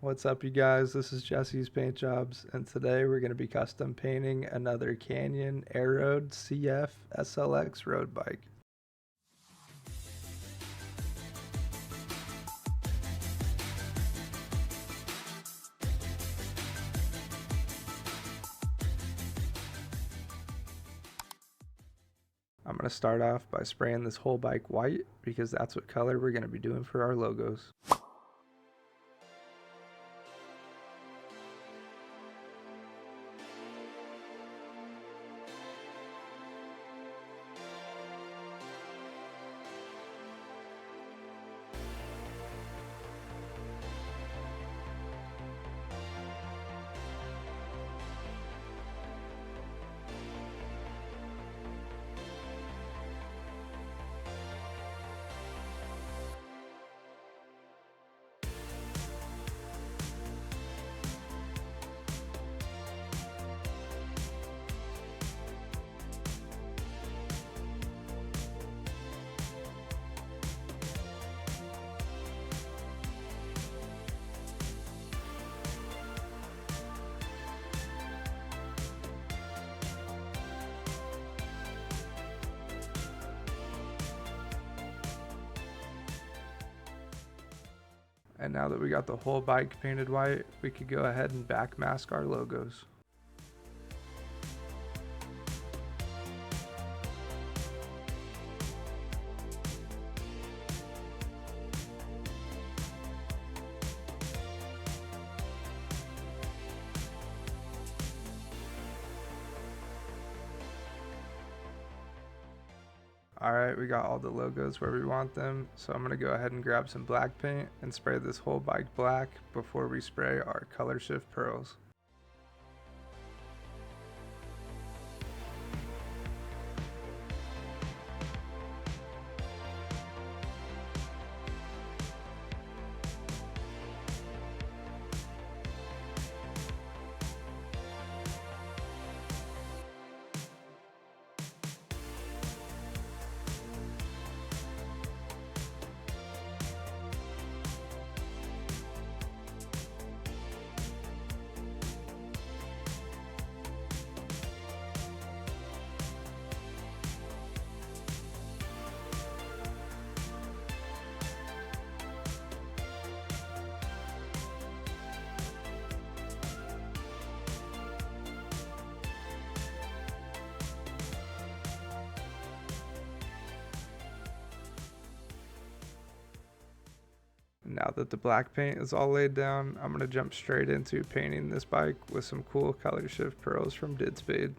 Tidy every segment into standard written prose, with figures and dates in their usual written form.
What's up, you guys? This is Jesse's Paint Jobs, and today we're going to be custom painting another Canyon Aeroad CF SLX road bike. I'm going to start off by spraying this whole bike white because that's what color we're going to be doing for our logos. And now that we got the whole bike painted white, we could go ahead and back mask our logos. Alright, we got all the logos where we want them, so I'm going to go ahead and grab some black paint and spray this whole bike black before we spray our Colorshift pearls. Now that the black paint is all laid down, I'm going to jump straight into painting this bike with some cool Colorshift pearls from Did Spade.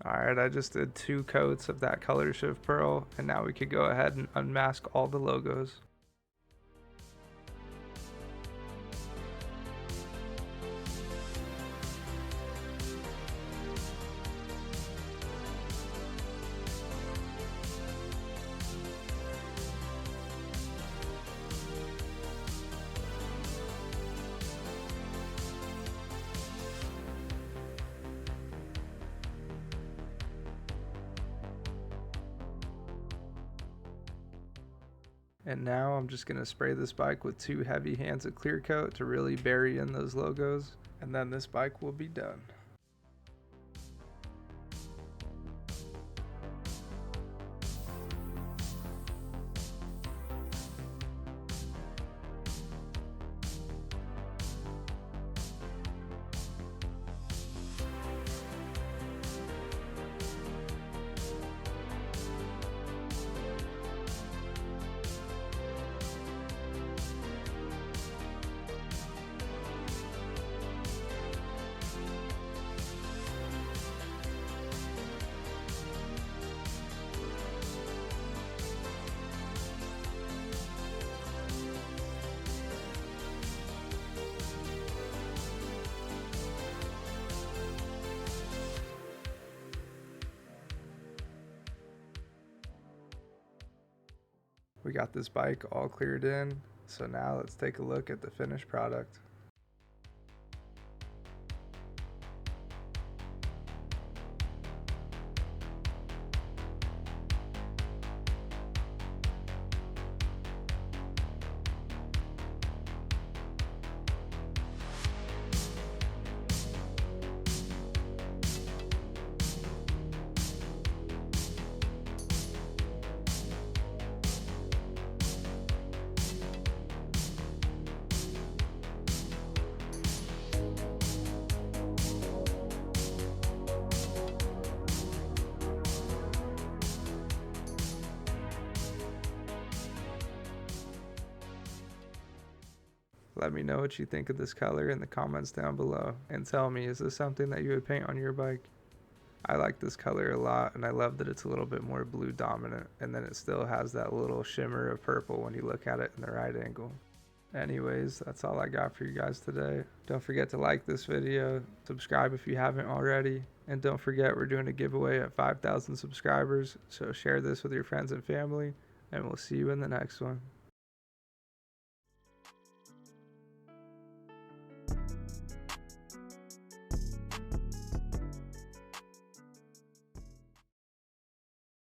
Alright, I just did 2 coats of that Colorshift pearl, and now we could go ahead and unmask all the logos. And now I'm just going to spray this bike with 2 heavy hands of clear coat to really bury in those logos, and then this bike will be done. We got this bike all cleared in, so now let's take a look at the finished product. Let me know what you think of this color in the comments down below, and tell me, is this something that you would paint on your bike? I like this color a lot, and I love that it's a little bit more blue dominant, and then it still has that little shimmer of purple when you look at it in the right angle. Anyways, that's all I got for you guys today. Don't forget to like this video, subscribe if you haven't already, and don't forget we're doing a giveaway at 5,000 subscribers, so share this with your friends and family, and we'll see you in the next one.